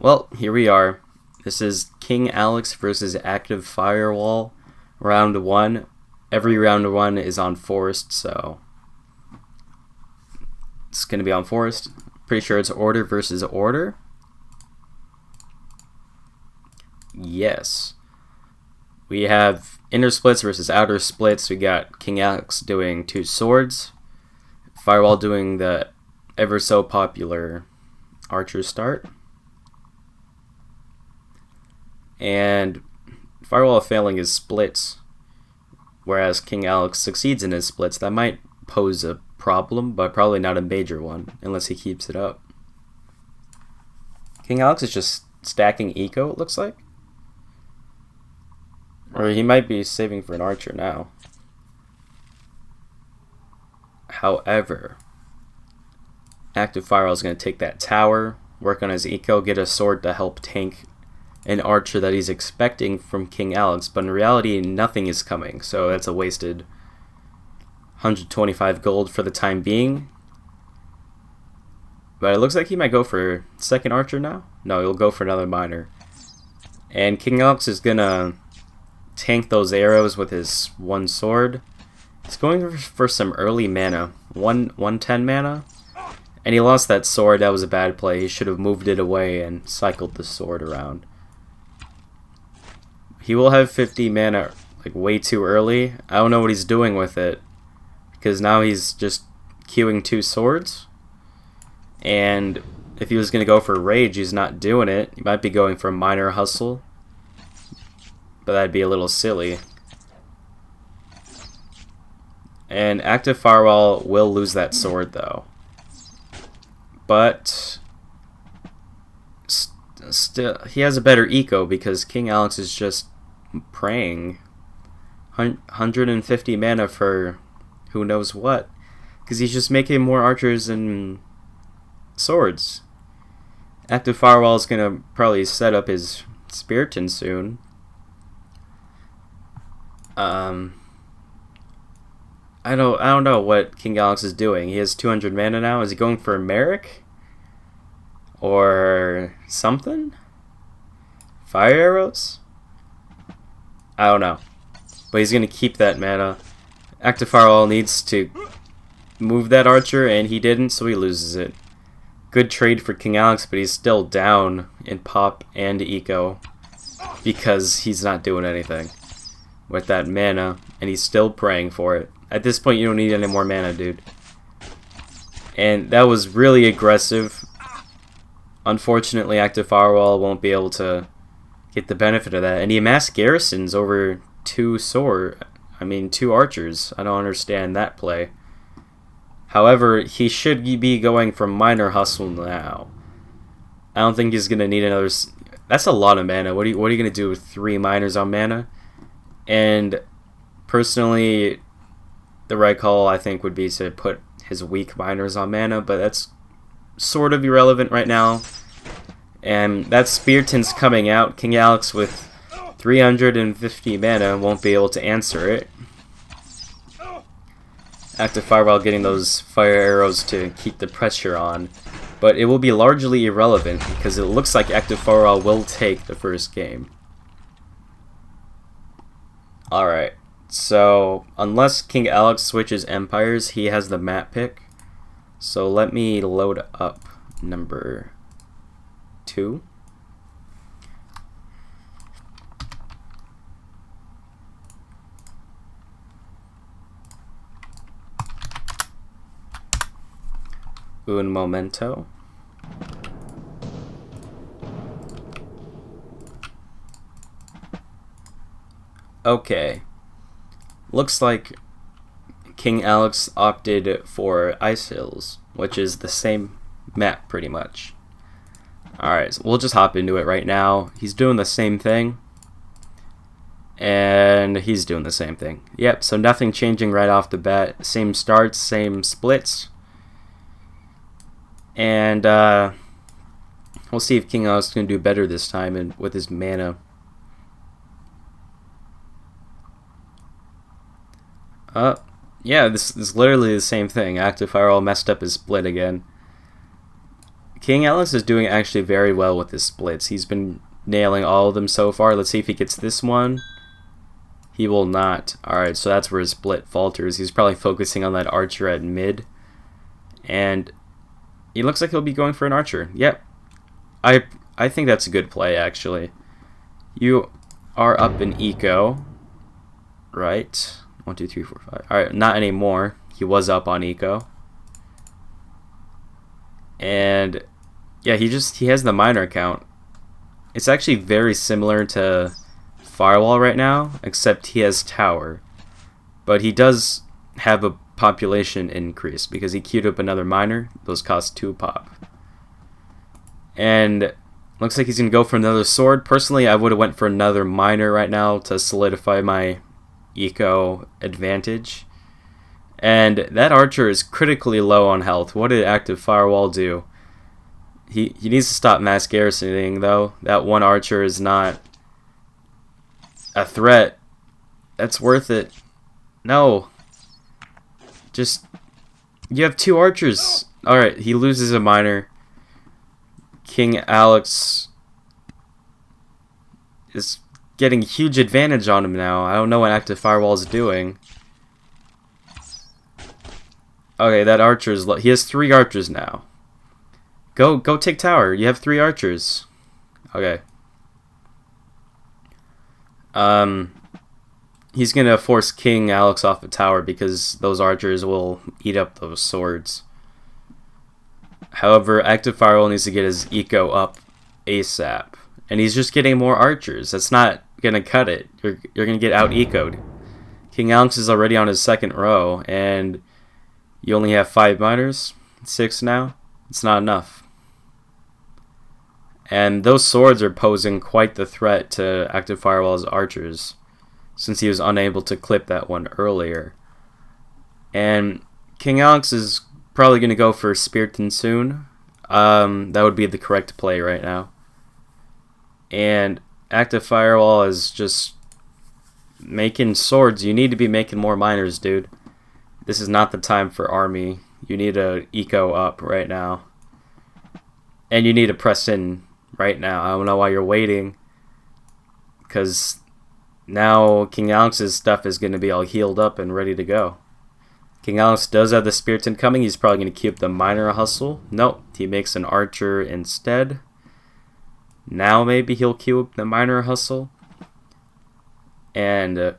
Well, here we are. This is KvngAlex versus ActiveFirewall, round 1. Every round 1 is on Forest, so it's going to be on Forest. Pretty sure it's Order versus Order. Yes. We have Inner Splits versus Outer Splits. We got KvngAlex doing 2 swords. Firewall doing the ever so popular Archer start. And Firewall failing his splits, whereas KvngAlex succeeds in his splits. That might pose a problem, but probably not a major one, unless he keeps it up. KvngAlex is just stacking eco, it looks like. Or he might be saving for an archer now. However, ActiveFirewall is going to take that tower, work on his eco, get a sword to help tank an archer that he's expecting from KvngAlex, but in reality nothing is coming, so that's a wasted 125 gold for the time being. But it looks like he might go for second archer now. No, he'll go for another miner. And KvngAlex is gonna tank those arrows with his one sword. He's going for some early mana, 110 mana. And he lost that sword. That was a bad play. He should have moved it away and cycled the sword around. He will have 50 mana like way too early. I don't know what he's doing with it, because now he's just queuing 2 swords. And if he was going to go for rage, he's not doing it. He might be going for minor hustle, but that'd be a little silly. And ActiveFirewall will lose that sword though. But still, he has a better eco because KvngAlex is just praying 150 mana for who knows what, because he's just making more archers and swords. ActiveFirewall is gonna probably set up his Spiriton soon. I don't know what KvngAlex is doing. He has 200 mana now. Is he going for a Merrick? Or something? Fire arrows? I don't know. But he's going to keep that mana. ActiveFirewall needs to move that archer, and he didn't, so he loses it. Good trade for KvngAlex, but he's still down in pop and eco because he's not doing anything with that mana, and he's still praying for it. At this point, you don't need any more mana, dude. And that was really aggressive. Unfortunately, ActiveFirewall won't be able to get the benefit of that. And he amassed garrisons over 2 archers. I don't understand that play. However, he should be going for minor hustle now. I don't think he's gonna need another. That's a lot of mana. What are you gonna do with 3 miners on mana? And personally, the right call I think would be to put his weak miners on mana, but that's sort of irrelevant right now. And that Spiriton's coming out. KvngAlex with 350 mana won't be able to answer it. ActiveFirewall getting those fire arrows to keep the pressure on, but it will be largely irrelevant because it looks like ActiveFirewall will take the first game. Alright, so unless KvngAlex switches empires, he has the map pick. So let me load up number 2. Un momento. Okay. Looks like KvngAlex opted for Ice Hills, which is the same map pretty much. Alright, so we'll just hop into it right now. He's doing the same thing. And he's doing the same thing. Yep, so nothing changing right off the bat. Same starts, same splits. And we'll see if KvngAlex is going to do better this time and with his mana. Yeah, this is literally the same thing. ActiveFirewall messed up his split again. KvngAlex is doing actually very well with his splits. He's been nailing all of them so far. Let's see if he gets this one. He will not. Alright, so that's where his split falters. He's probably focusing on that archer at mid. And he looks like he'll be going for an archer. Yep. I think that's a good play, actually. You are up in eco. Right. 1, 2, 3, 4, 5. Alright, not anymore. He was up on eco. And yeah, he has the miner account. It's actually very similar to Firewall right now, except he has tower. But he does have a population increase because he queued up another miner. Those cost 2 pop. And looks like he's gonna go for another sword. Personally, I would have went for another miner right now to solidify my eco advantage. And that archer is critically low on health. What did ActiveFirewall do? He needs to stop mass garrisoning, though. That one archer is not a threat. That's worth it. No. Just, you have 2 archers. Alright, he loses a miner. KvngAlex is getting huge advantage on him now. I don't know what ActiveFirewall is doing. Okay, that archer is he has 3 archers now. Go take tower. You have 3 archers. Okay. He's gonna force KvngAlex off the tower because those archers will eat up those swords. However, ActiveFirewall needs to get his eco up ASAP, and he's just getting more archers. That's not gonna cut it. You're gonna get out ecoed. KvngAlex is already on his 2nd row, and you only have 5 miners, 6 now. It's not enough. And those swords are posing quite the threat to ActiveFirewall's archers, since he was unable to clip that one earlier. And KvngAlex is probably going to go for Spearton soon. That would be the correct play right now. And ActiveFirewall is just making swords. You need to be making more miners, dude. This is not the time for army. You need to eco up right now. And you need to press in right now. I don't know why you're waiting, because now KvngAlex's stuff is going to be all healed up and ready to go. KvngAlex does have the Spearton coming. He's probably going to keep the miner hustle. Nope, he makes an archer instead. Now maybe he'll queue up the miner hustle. And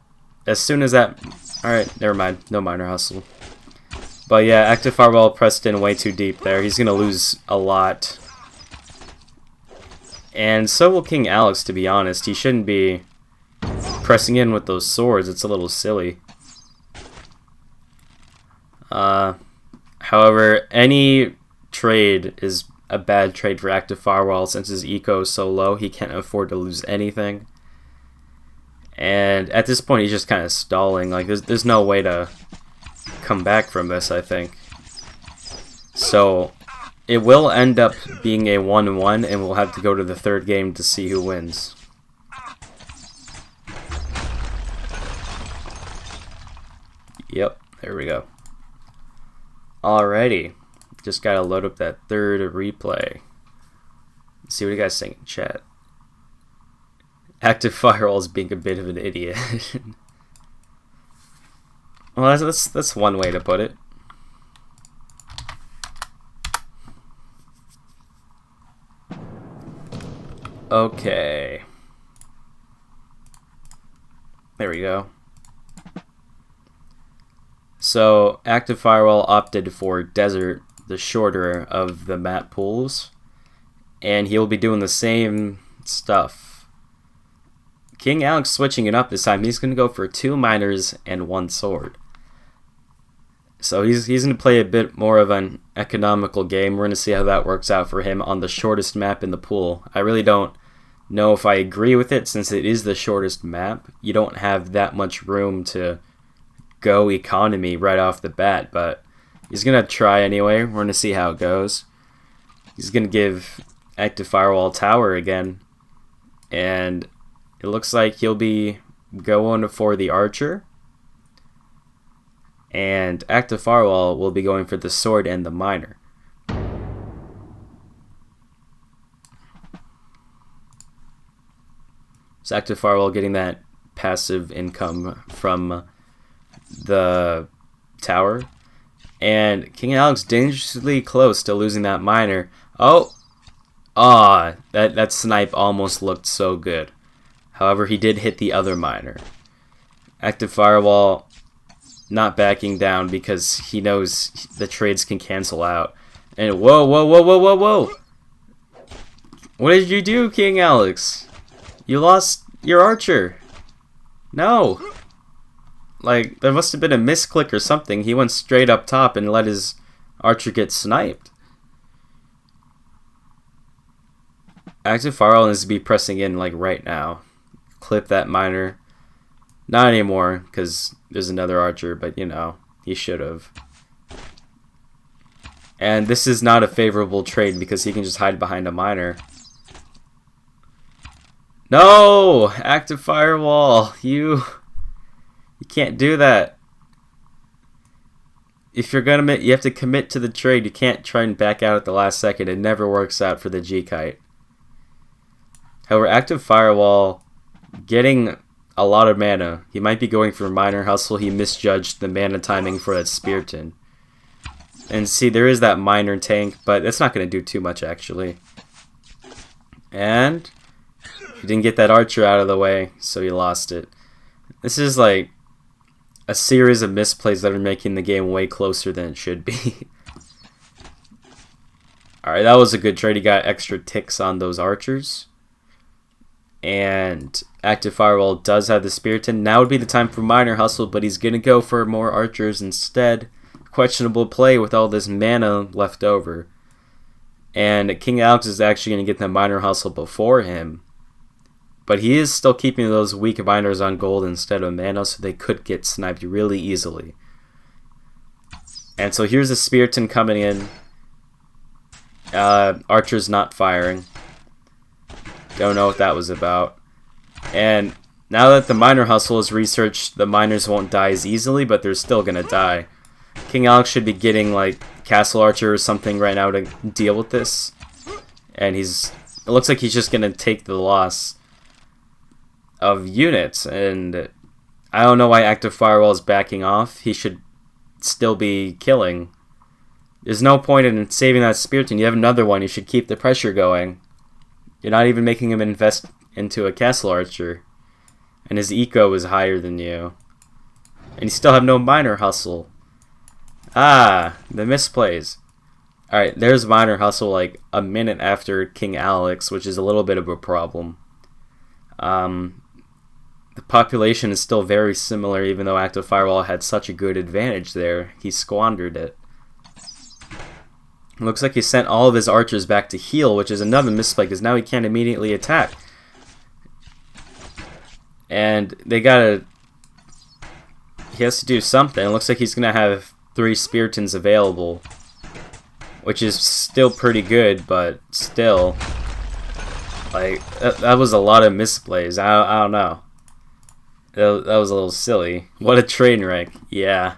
as soon as that... Alright, never mind. No miner hustle. But yeah, ActiveFirewall pressed in way too deep there. He's going to lose a lot. And so will KvngAlex, to be honest. He shouldn't be pressing in with those swords. It's a little silly. However, any trade is a bad trade for ActiveFirewall since his eco is so low. He can't afford to lose anything. And at this point, he's just kind of stalling. Like, there's no way to come back from this, I think. So it will end up being a 1-1, and we'll have to go to the 3rd game to see who wins. Yep, there we go. Alrighty. Just gotta load up that 3rd replay. Let's see what you guys think in chat. ActiveFirewall is being a bit of an idiot. Well, that's one way to put it. Okay. There we go. So, ActiveFirewall opted for Desert, the shorter of the map pools, and he'll be doing the same stuff. KvngAlex switching it up this time. He's going to go for 2 miners and 1 sword. So he's going to play a bit more of an economical game. We're going to see how that works out for him on the shortest map in the pool. I really don't know if I agree with it, since it is the shortest map. You don't have that much room to go economy right off the bat, but he's going to try anyway. We're going to see how it goes. He's going to give ActiveFirewall tower again, and it looks like he'll be going for the archer, and ActiveFirewall will be going for the sword and the miner. So ActiveFirewall getting that passive income from the tower. And KvngAlex dangerously close to losing that miner. Oh! Ah, that snipe almost looked so good. However, he did hit the other miner. ActiveFirewall not backing down because he knows the trades can cancel out. And whoa, whoa, whoa, whoa, whoa, whoa! What did you do, KvngAlex? You lost your archer. No! Like, there must have been a misclick or something. He went straight up top and let his archer get sniped. ActiveFirewall needs to be pressing in, like, right now. Clip that miner. Not anymore, because there's another archer, but, you know, he should have. And this is not a favorable trade because he can just hide behind a miner. No! ActiveFirewall! You can't do that. If you're gonna, you have to commit to the trade. You can't try and back out at the last second. It never works out for the G-Kite. However, ActiveFirewall getting a lot of mana. He might be going for Miner Hustle. He misjudged the mana timing for that Spearton. And see, there is that Miner tank, but that's not going to do too much, actually. And he didn't get that Archer out of the way, so he lost it. This is like a series of misplays that are making the game way closer than it should be. Alright, that was a good trade. He got extra ticks on those Archers. And ActiveFirewall does have the Spearton. Now would be the time for Miner Hustle, but he's going to go for more Archers instead. Questionable play with all this mana left over. And KvngAlex is actually going to get the Miner Hustle before him. But he is still keeping those weak miners on gold instead of mana, so they could get sniped really easily. And so here's the Spearton coming in. Archer's not firing. Don't know what that was about. And now that the Miner Hustle is researched, the miners won't die as easily, but they're still gonna die. KvngAlex should be getting like Castle Archer or something right now to deal with this. And it looks like he's just gonna take the loss of units. And I don't know why ActiveFirewall is backing off. He should still be killing. There's no point in saving that Spearton. You have another one. You should keep the pressure going. You're not even making him invest into a Castle Archer. And his eco is higher than you. And you still have no Miner Hustle. Ah, the misplays. Alright, there's Miner Hustle like a minute after KvngAlex, which is a little bit of a problem. The population is still very similar, even though ActiveFirewall had such a good advantage there. He squandered it. Looks like he sent all of his archers back to heal, which is another misplay because now he can't immediately attack. And he has to do something. It looks like he's going to have 3 Speartons available, which is still pretty good, but still, like, that was a lot of misplays. I don't know. That was a little silly. What a train wreck. Yeah.